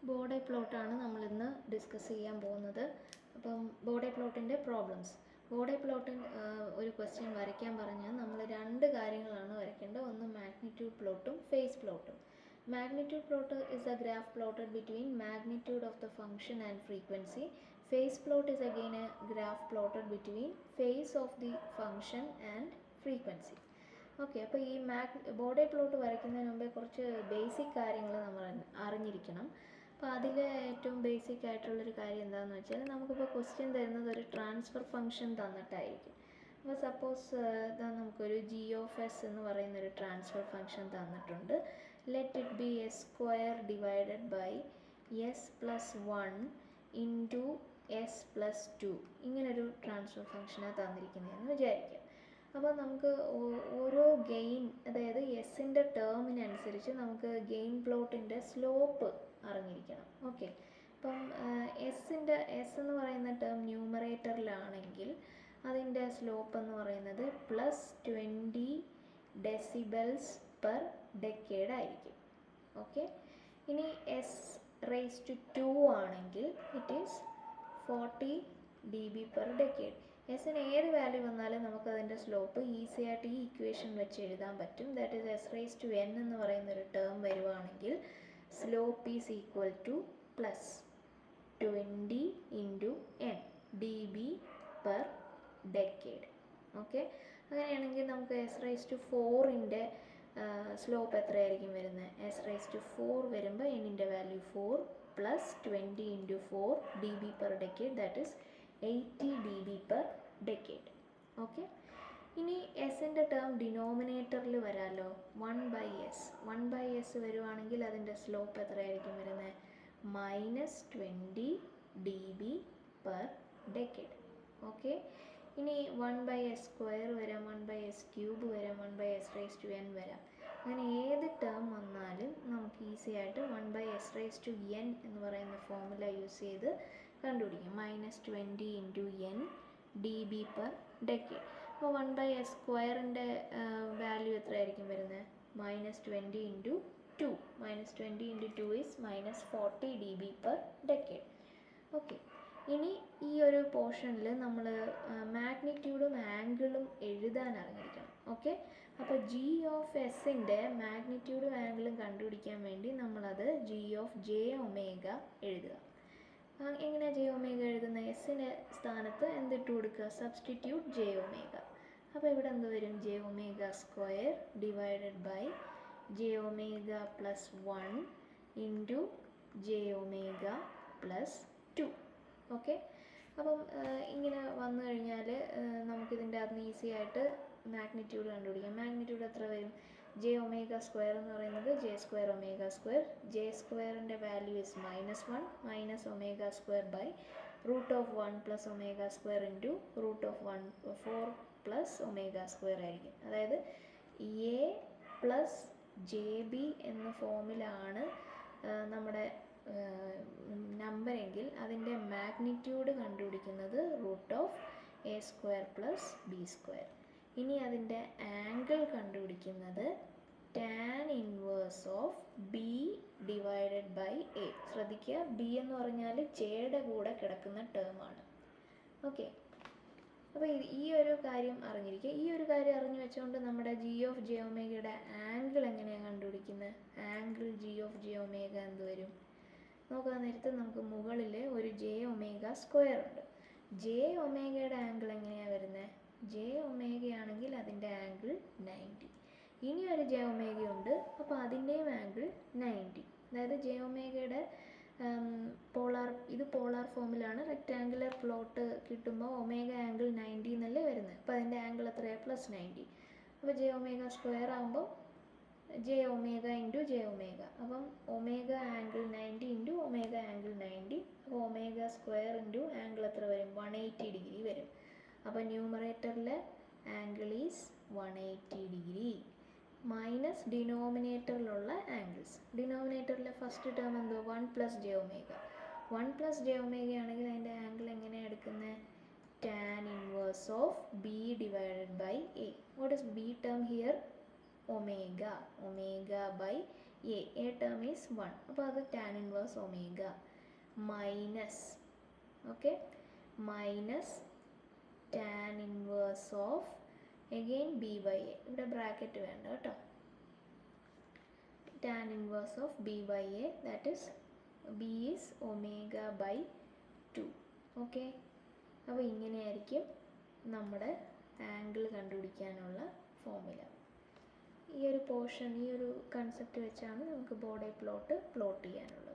ബോർഡേ പ്ലോട്ടാണ് നമ്മളിന്ന് ഡിസ്കസ് ചെയ്യാൻ പോകുന്നത്. അപ്പം ബോർഡേ പ്ലോട്ടിൻ്റെ പ്രോബ്ലംസ്. ബോർഡേ പ്ലോട്ടിൽ ഒരു ക്വസ്റ്റ്യൻ വരയ്ക്കാൻ പറഞ്ഞാൽ നമ്മൾ രണ്ട് കാര്യങ്ങളാണ് വരയ്ക്കേണ്ടത്. ഒന്ന് മാഗ്നിറ്റ്യൂഡ് പ്ലോട്ടും ഫേസ് പ്ലോട്ടും. Magnitude plot is a graph plotted between magnitude of the function and frequency. Phase plot is again a graph plotted between phase of the function and frequency. Okay, അപ്പോൾ ഈ ബോർഡേ പ്ലോട്ട് വരയ്ക്കുന്നതിന് മുമ്പേ കുറച്ച് basic കാര്യങ്ങൾ നമ്മൾ അറിഞ്ഞിരിക്കണം. അപ്പോൾ അതിൽ ഏറ്റവും ബേസിക് ആയിട്ടുള്ളൊരു കാര്യം എന്താണെന്ന് വെച്ചാൽ, നമുക്കിപ്പോൾ ക്വസ്റ്റ്യൻ തരുന്നത് ഒരു ട്രാൻസ്ഫർ ഫംഗ്ഷൻ തന്നിട്ടായിരിക്കും. അപ്പോൾ സപ്പോസ് നമുക്കൊരു g(s) എന്ന് പറയുന്നൊരു ട്രാൻസ്ഫർ ഫംഗ്ഷൻ തന്നിട്ടുണ്ട്. Let it be s square divided by s plus 1 into s plus 2. ഇങ്ങനൊരു ട്രാൻസ്ഫർ ഫംഗ്ഷനാണ് തന്നിരിക്കുന്നതെന്ന് വിചാരിക്കുക. അപ്പോൾ നമുക്ക് ഓരോ ഗെയിൻ, അതായത് എസിൻ്റെ ടേമിനനുസരിച്ച് നമുക്ക് ഗെയിൻ പ്ലോട്ടിൻ്റെ സ്ലോപ്പ് അറിഞ്ഞിരിക്കണം. ഓക്കെ, അപ്പം എസ് എന്ന് പറയുന്ന ടേം ന്യൂമറേറ്ററിലാണെങ്കിൽ അതിൻ്റെ സ്ലോപ്പ് എന്ന് പറയുന്നത് +20 ഡെസിബൽസ് പെർ ഡെക്കേഡ് ആയിരിക്കും. ഓക്കെ, ഇനി s⁻² ആണെങ്കിൽ it is 40 dB per decade. എസിന് ഏത് വാല്യൂ വന്നാലും നമുക്കതിൻ്റെ സ്ലോപ്പ് ഈസി ആയിട്ട് ഈ ഇക്വേഷൻ വെച്ച് എഴുതാൻ പറ്റും. ദാറ്റ് ഈസ് s⁻n എന്ന് പറയുന്നൊരു ടേം വരുവാണെങ്കിൽ slope is equal to +20 × n dB per decade. Okay, അങ്ങനെയാണെങ്കിൽ നമുക്ക് s⁻⁴ സ്ലോപ്പ് എത്രയായിരിക്കും വരുന്നത്? s⁻⁴ വരുമ്പോൾ എന്നിൻ്റെ value 4 +20 × 4 dB per decade, that is 80 dB per decade. Okay, ഇനി എസിൻ്റെ ടേം ഡിനോമിനേറ്ററിൽ വരാമല്ലോ. 1/s വരുവാണെങ്കിൽ അതിൻ്റെ സ്ലോപ്പ് എത്രയായിരിക്കും വരുന്നത്? -20 dB പെർ ഡെക്കേഡ്. ഓക്കെ, ഇനി 1/s² വരാം, 1/s³ വരാം, 1/s⁻n വരാം. അങ്ങനെ ഏത് ടേം വന്നാലും നമുക്ക് ഈസി ആയിട്ട് 1/s⁻n എന്ന് പറയുന്ന ഫോർമുല യൂസ് ചെയ്ത് കണ്ടുപിടിക്കാം. -20 × n dB പെർ ഡെക്കേഡ്. അപ്പോൾ 1/s² വാല്യൂ എത്രയായിരിക്കും വരുന്നത്? -20 × 2. -20 × 2 is -40 dB per decade. Okay, ഇനി ഈ ഒരു പോർഷനിൽ നമ്മൾ മാഗ്നിറ്റ്യൂഡും ആംഗിളും എഴുതാൻ അറിഞ്ഞിരിക്കണം. ഓക്കെ, അപ്പോൾ g(s)ൻ്റെ മാഗ്നിറ്റ്യൂഡും ആംഗിളും കണ്ടുപിടിക്കാൻ വേണ്ടി നമ്മളത് g(j⍵) എഴുതുക. എങ്ങനെയാണ് j⍵ എഴുതുന്നത്? എസിൻ്റെ സ്ഥാനത്ത് എന്തിട്ട് കൊടുക്കുക? Substitute j⍵. അപ്പോൾ ഇവിടെ എന്ത് വരും? j⍵² divided by j⍵ plus 1 into j⍵ plus 2. Okay, അപ്പം ഇങ്ങനെ വന്നു കഴിഞ്ഞാൽ നമുക്കിതിൻ്റെ അകത്ത് ഈസി ആയിട്ട് മാഗ്നിറ്റ്യൂഡ് കണ്ടുപിടിക്കാം. മാഗ്നിറ്റ്യൂഡ് എത്ര വരും? j⍵² എന്ന് പറയുന്നത് j²⍵². j²ൻ്റെ വാല്യൂ ഇസ് -1 -ω² ബൈ √1 + ω² ഇൻറ്റു √1 4 + ω² ആയിരിക്കും. അതായത് a + jb എന്ന ഫോമിലാണ് നമ്മുടെ നമ്പരെങ്കിൽ അതിൻ്റെ മാഗ്നിറ്റ്യൂഡ് കണ്ടുപിടിക്കുന്നത് √a² + b². ഇനി അതിൻ്റെ ആംഗിൾ കണ്ടുപിടിക്കുന്നത് tan 1 b divided by a. ശ്രദ്ധിക്കുക, b എന്ന് പറഞ്ഞാൽ ജെയുടെ കൂടെ കിടക്കുന്ന ടേമാണ്. ഓക്കെ, അപ്പോൾ ഈ ഒരു കാര്യം അറിഞ്ഞിരിക്കുക. ഈ ഒരു കാര്യം അറിഞ്ഞു വെച്ചുകൊണ്ട് നമ്മുടെ g(j⍵)യുടെ ആംഗിൾ എങ്ങനെയാണ് കണ്ടുപിടിക്കുന്നത്? ആംഗിൾ g(j⍵) എന്ത് വരും? നോക്കാൻ നേരത്ത് നമുക്ക് മുകളിൽ ഒരു j⍵² ഉണ്ട്. j⍵യുടെ ആംഗിൾ എങ്ങനെയാണ് വരുന്നത്? j⍵ ആണെങ്കിൽ അതിൻ്റെ ആംഗിൾ 90. ഇനി ഒരു j⍵ ഉണ്ട്, അപ്പോൾ അതിൻ്റെയും ആംഗിൾ 90. അതായത് j⍵യുടെ പോളാർ ഫോമിലാണ്. റെക്റ്റാങ്കുലർ പ്ലോട്ട് കിട്ടുമ്പോൾ ആംഗിൾ 90 എന്നല്ലേ വരുന്നത്. അപ്പോൾ അതിൻ്റെ ആംഗിൾ എത്രയാണ്? +90. അപ്പോൾ j⍵² ആകുമ്പോൾ j⍵ × j⍵. അപ്പം ആംഗിൾ 90 × ആംഗിൾ 90. അപ്പോൾ ω² × ആംഗിൾ എത്ര വരും? 180 ഡിഗ്രി വരും. അപ്പോൾ ന്യൂമറേറ്ററിലെ ആംഗിൾ ഈസ് 180 ഡിഗ്രി മൈനസ് ഡിനോമിനേറ്ററിലുള്ള ആംഗിൾസ്. ഡിനോമിനേറ്ററിലെ ഫസ്റ്റ് ടേം എന്തോ? 1 + j⍵. 1 + j⍵ ആണെങ്കിൽ അതിൻ്റെ ആംഗിൾ എങ്ങനെയാണ് എടുക്കുന്നത്? tan 1 b divided by a. What is b term here? omega by A term is 1, അപ്പോൾ അത് tan inverse omega minus, okay, minus tan inverse of again B by A, ഇവിടെ bracket വേണ്ട കേട്ടോ, tan inverse of B by A, that is B is omega by 2, okay. അപ്പോൾ ഇങ്ങനെയായിരിക്കും നമ്മുടെ angle കണ്ടുപിടിക്കാനുള്ള formula. ഈ ഒരു പോർഷൻ, ഈ ഒരു കൺസെപ്റ്റ് വെച്ചാണ് നമുക്ക് ബോർഡേ പ്ലോട്ട് ചെയ്യാനുള്ളത്.